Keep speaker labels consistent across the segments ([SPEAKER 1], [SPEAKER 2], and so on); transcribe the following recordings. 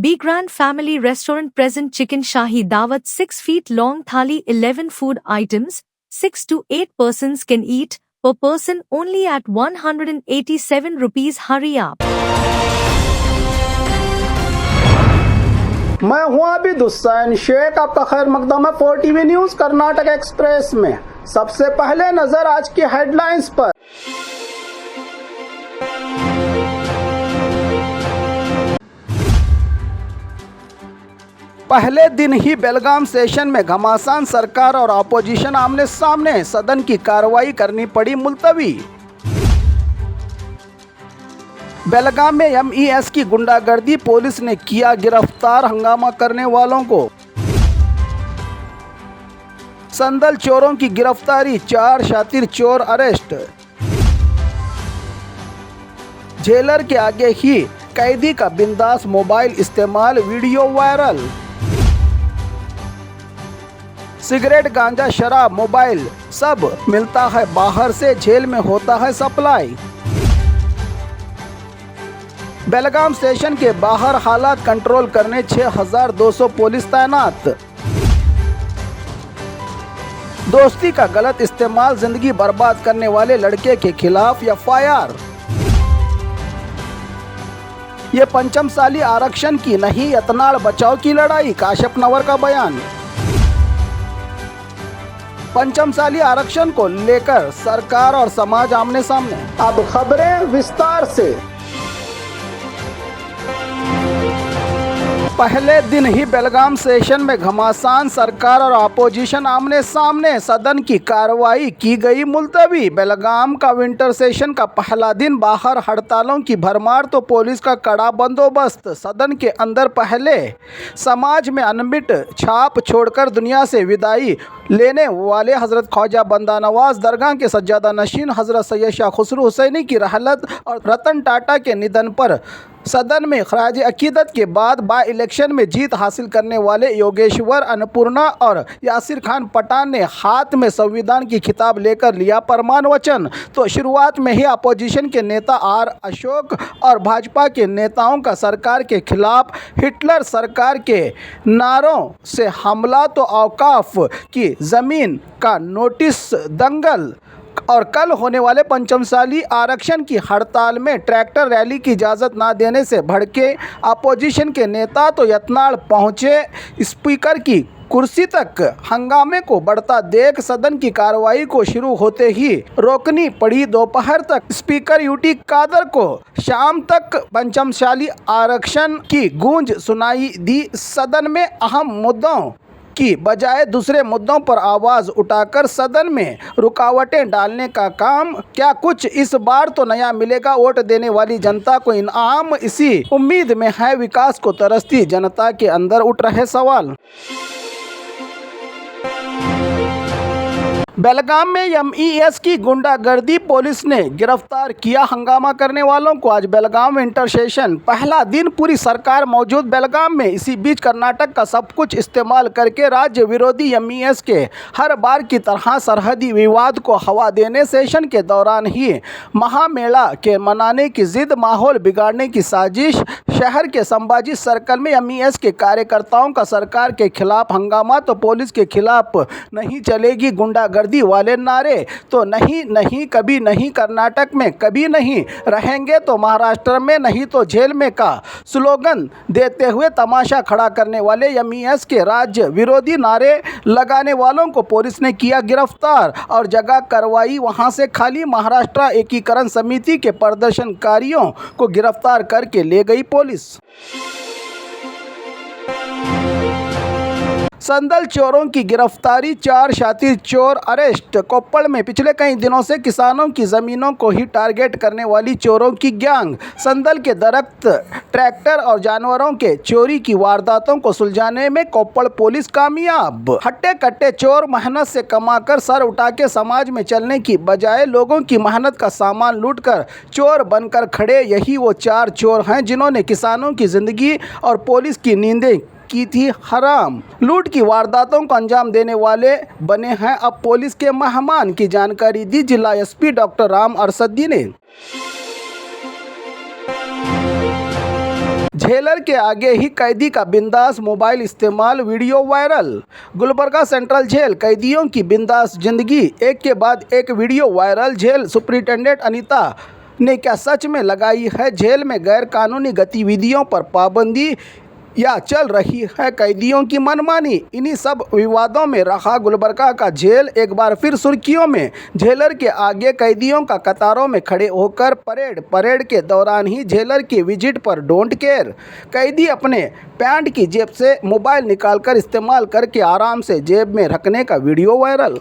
[SPEAKER 1] Be Grand Family Restaurant present chicken shahi dawat 6 feet long thali 11 food items, 6 to 8 persons can eat, per person only at 187 rupees. Hurry up.
[SPEAKER 2] मैं हूं अभी हुसैन शेख, आपका खैर मकदम है 4TV news Karnataka express में। सबसे पहले नजर आज की हेडलाइंस पर। पहले दिन ही बेलगाम सेशन में घमासान, सरकार और अपोजिशन आमने सामने, सदन की कार्रवाई करनी पड़ी मुलतवी। बेलगाम में MES की गुंडागर्दी, पुलिस ने किया गिरफ्तार हंगामा करने वालों को। संदल चोरों की गिरफ्तारी, 4 शातिर चोर अरेस्ट। जेलर के आगे ही कैदी का बिंदास मोबाइल इस्तेमाल, वीडियो वायरल। सिगरेट, गांजा, शराब, मोबाइल सब मिलता है बाहर से, जेल में होता है सप्लाई। बेलगाम स्टेशन के बाहर हालात कंट्रोल करने 6200 पुलिस तैनात। दोस्ती का गलत इस्तेमाल, जिंदगी बर्बाद करने वाले लड़के के खिलाफ FIR। ये पंचमसाली आरक्षण की नहीं, यत्नाड़ बचाव की लड़ाई, काश्यप नवर का बयान। पंचमसाली आरक्षण को लेकर सरकार और समाज आमने सामने। अब खबरें विस्तार से। पहले दिन ही बेलगाम सेशन में घमासान, सरकार और अपोजिशन आमने सामने, सदन की कार्रवाई की गई मुलतवी। बेलगाम का विंटर सेशन का पहला दिन, बाहर हड़तालों की भरमार तो पुलिस का कड़ा बंदोबस्त। सदन के अंदर पहले समाज में अनमिट छाप छोड़कर दुनिया से विदाई लेने वाले हज़रत ख्वाजा बंदा नवाज दरगाह के सज्जादा नशीन हज़रत सैयद शाह खुसरो हुसैनी की रहलत और रतन टाटा के निधन पर सदन में खराज अकीदत के बाद बाई इलेक्शन में जीत हासिल करने वाले योगेश्वर, अन्नपूर्णा और यासिर खान पठान ने हाथ में संविधान की खिताब लेकर लिया प्रमाण वचन। तो शुरुआत में ही अपोजिशन के नेता R अशोक और भाजपा के नेताओं का सरकार के खिलाफ हिटलर सरकार के नारों से हमला, तो औकाफ की ज़मीन का नोटिस, दंगल और कल होने वाले पंचमसाली आरक्षण की हड़ताल में ट्रैक्टर रैली की इजाज़त ना देने से भड़के अपोजिशन के नेता तो यत्नाड़ पहुंचे। स्पीकर की कुर्सी तक हंगामे को बढ़ता देख सदन की कार्रवाई को शुरू होते ही रोकनी पड़ी। दोपहर तक स्पीकर UT कादर को शाम तक पंचमसाली आरक्षण की गूंज सुनाई दी। सदन में अहम मुद्दों की बजाय दूसरे मुद्दों पर आवाज़ उठाकर सदन में रुकावटें डालने का काम। क्या कुछ इस बार तो नया मिलेगा, वोट देने वाली जनता को इनाम, इसी उम्मीद में है विकास को तरसती जनता के अंदर उठ रहे सवाल। बेलगाम में MES की गुंडागर्दी, पुलिस ने गिरफ्तार किया हंगामा करने वालों को। आज बेलगाम विंटर सेशन पहला दिन, पूरी सरकार मौजूद बेलगाम में। इसी बीच कर्नाटक का सब कुछ इस्तेमाल करके राज्य विरोधी MES के हर बार की तरह सरहदी विवाद को हवा देने, सेशन के दौरान ही महामेला के मनाने की जिद, माहौल बिगाड़ने की साजिश। शहर के संभाजी सर्कल में MES के कार्यकर्ताओं का सरकार के खिलाफ हंगामा, तो पुलिस के खिलाफ नहीं चलेगी गुंडागर्दी वाले नारे, तो नहीं नहीं कभी नहीं, कर्नाटक में कभी नहीं रहेंगे तो महाराष्ट्र में नहीं तो जेल में का स्लोगन देते हुए तमाशा खड़ा करने वाले MES के राज्य विरोधी नारे लगाने वालों को पुलिस ने किया गिरफ्तार और जगह करवाई वहां से खाली। महाराष्ट्र एकीकरण समिति के प्रदर्शनकारियों को गिरफ्तार करके ले गई पुलिस। संदल चोरों की गिरफ्तारी, 4 शातिर चोर अरेस्ट। कोप्पड़ में पिछले कई दिनों से किसानों की ज़मीनों को ही टारगेट करने वाली चोरों की गैंग संदल के दरख्त, ट्रैक्टर और जानवरों के चोरी की वारदातों को सुलझाने में कोप्पड़ पुलिस कामयाब। हट्टे कट्टे चोर मेहनत से कमाकर सर उठा के समाज में चलने की बजाय लोगों की मेहनत का सामान लूटकर चोर बनकर खड़े, यही वो 4 चोर हैं जिन्होंने किसानों की ज़िंदगी और पुलिस की नींदें की थी हराम। लूट की वारदातों को अंजाम देने वाले बने हैं अब पुलिस के मेहमान की जानकारी दी जिला SP डॉ. राम अरसदी ने। जेलर के आगे ही कैदी का बिंदास मोबाइल इस्तेमाल, video viral. Gulbarga central jail, कैदियों की बिंदास जिंदगी, एक के बाद एक video viral. Jail superintendent Anita ने क्या सच में लगाई है जेल में गैर कानूनी गतिविधियों पर पाबंदी, या चल रही है कैदियों की मनमानी? इन्हीं सब विवादों में रहा गुलबर्गा का जेल एक बार फिर सुर्खियों में। जेलर के आगे कैदियों का कतारों में खड़े होकर परेड के दौरान ही जेलर की विजिट पर डोंट केयर। कैदी अपने पैंट की जेब से मोबाइल निकालकर इस्तेमाल करके आराम से जेब में रखने का वीडियो वायरल।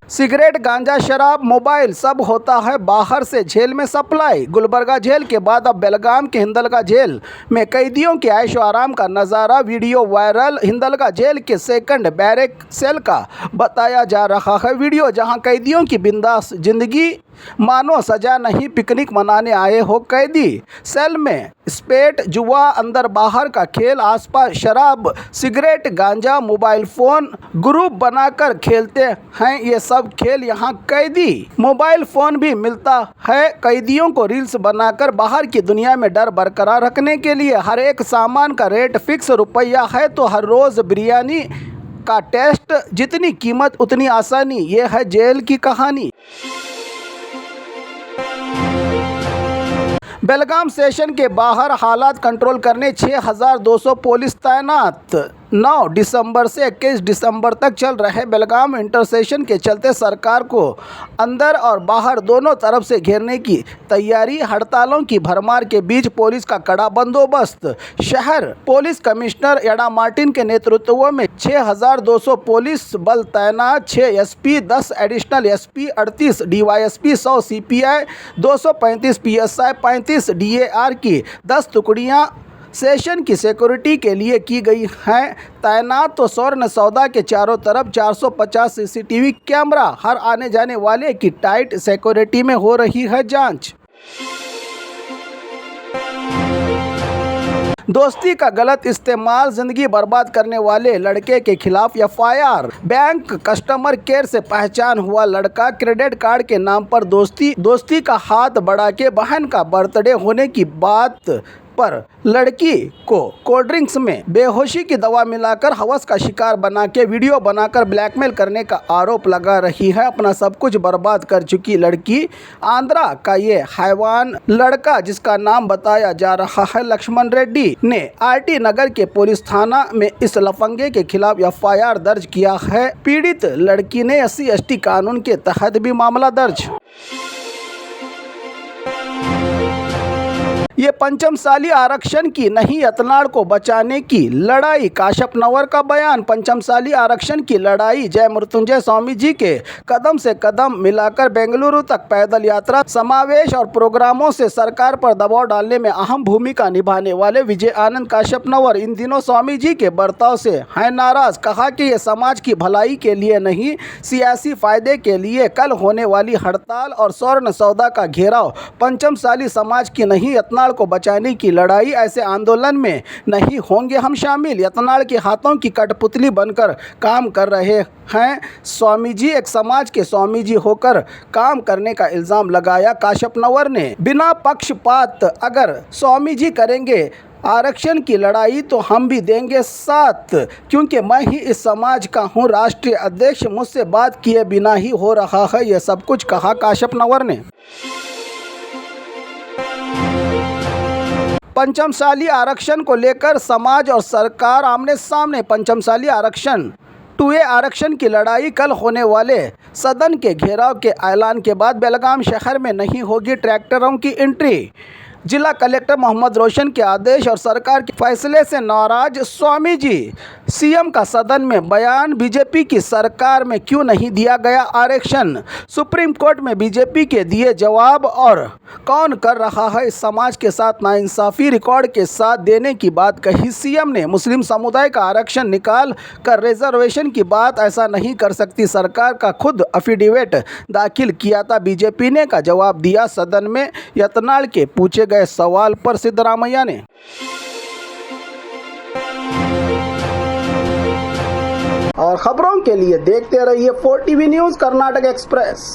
[SPEAKER 2] सिगरेट, गांजा, शराब, मोबाइल सब होता है बाहर से जेल में सप्लाई। गुलबर्गा जेल के बाद अब बेलगाम के हिंदलगा जेल में कैदियों के ऐशो आराम का नज़ारा, वीडियो वायरल। हिंदलगा जेल के सेकंड बैरक सेल का बताया जा रहा है वीडियो, जहां कैदियों की बिंदास जिंदगी, मानो सजा नहीं पिकनिक मनाने आए हो कैदी। सेल में स्पेट, जुआ, अंदर बाहर का खेल, आसपास शराब, सिगरेट, गांजा, मोबाइल फ़ोन, ग्रुप बनाकर खेलते हैं ये सब खेल यहाँ कैदी। मोबाइल फ़ोन भी मिलता है कैदियों को रील्स बनाकर बाहर की दुनिया में डर बरकरार रखने के लिए। हर एक सामान का रेट फिक्स रुपया है, तो हर रोज़ बिरयानी का टेस्ट, जितनी कीमत उतनी आसानी, ये है जेल की कहानी। बेलगाम सेशन के बाहर हालात कंट्रोल करने 6200 पुलिस तैनात। 9 दिसंबर से 21 दिसंबर तक चल रहे बेलगाम इंटरसेशन के चलते सरकार को अंदर और बाहर दोनों तरफ से घेरने की तैयारी। हड़तालों की भरमार के बीच पुलिस का कड़ा बंदोबस्त। शहर पुलिस कमिश्नर एडा मार्टिन के नेतृत्व में 6200 पुलिस बल तैनात। 6 SP, 10 additional SP, 38 DYSP, 100 CPI, 235 PSI, 35 DAR की 10 टुकड़ियां सेशन की सिक्योरिटी के लिए की गई हैं तैनात। तो स्वर्ण सौदा के चारों तरफ 450 सीसीटीवी कैमरा, हर आने जाने वाले की टाइट सिक्योरिटी में हो रही है जांच। दोस्ती का गलत इस्तेमाल, जिंदगी बर्बाद करने वाले लड़के के खिलाफ एफआईआर। बैंक कस्टमर केयर से पहचान हुआ लड़का, क्रेडिट कार्ड के नाम पर दोस्ती का हाथ बढ़ा के बहन का बर्थडे होने की बात पर लड़की को कोल्ड ड्रिंक्स में बेहोशी की दवा मिलाकर हवस का शिकार बना के वीडियो बनाकर ब्लैकमेल करने का आरोप लगा रही है। अपना सब कुछ बर्बाद कर चुकी लड़की। आंध्रा का ये हैवान लड़का, जिसका नाम बताया जा रहा है लक्ष्मण रेड्डी, ने आरटी नगर के पुलिस थाना में इस लफंगे के खिलाफ एफआईआर दर्ज किया है। पीड़ित लड़की ने SC/ST कानून के तहत भी मामला दर्ज। ये पंचमसाली आरक्षण की नहीं, यतनाड़ को बचाने की लड़ाई। काशपनवर का बयान। पंचमसाली आरक्षण की लड़ाई जय मृत्युंजय स्वामी जी के कदम से कदम मिलाकर बेंगलुरु तक पैदल यात्रा, समावेश और प्रोग्रामों से सरकार पर दबाव डालने में अहम भूमिका निभाने वाले विजय आनंद काशपनवर इन दिनों स्वामी जी के बर्ताव से हैं नाराज। कहा कि ये समाज की भलाई के लिए नहीं, सियासी फायदे के लिए। कल होने वाली हड़ताल और स्वर्ण सौदा का घेराव पंचमसाली समाज की नहीं, यतनाड़ को बचाने की लड़ाई। ऐसे आंदोलन में नहीं होंगे हम शामिल। यतनाड़ के हाथों की कठपुतली बनकर काम कर रहे हैं स्वामी जी। एक समाज के स्वामी जी होकर काम करने का इल्जाम लगाया काशपनवर ने। बिना पक्षपात अगर स्वामी जी करेंगे आरक्षण की लड़ाई तो हम भी देंगे साथ, क्योंकि मैं ही इस समाज का हूँ राष्ट्रीय अध्यक्ष। मुझसे बात किए बिना ही हो रहा है यह सब कुछ, कहा काशपनवर ने। पंचमसाली आरक्षण को लेकर समाज और सरकार आमने सामने। पंचमसाली आरक्षण 2A आरक्षण की लड़ाई। कल होने वाले सदन के घेराव के ऐलान के बाद बेलगाम शहर में नहीं होगी ट्रैक्टरों की एंट्री। जिला कलेक्टर मोहम्मद रोशन के आदेश और सरकार के फैसले से नाराज स्वामी जी। सीएम का सदन में बयान। बीजेपी की सरकार में क्यों नहीं दिया गया आरक्षण? सुप्रीम कोर्ट में बीजेपी के दिए जवाब। और कौन कर रहा है इस समाज के साथ नाइंसाफी? रिकॉर्ड के साथ देने की बात कही सीएम ने। मुस्लिम समुदाय का आरक्षण निकाल कर रिजर्वेशन की बात ऐसा नहीं कर सकती सरकार का खुद एफिडेविट दाखिल किया था बीजेपी ने, का जवाब दिया सदन में। यतनाड़ के पूछे गए सवाल पर सिद्धरामैया ने। और खबरों के लिए देखते रहिए 4TV न्यूज़ कर्नाटक एक्सप्रेस।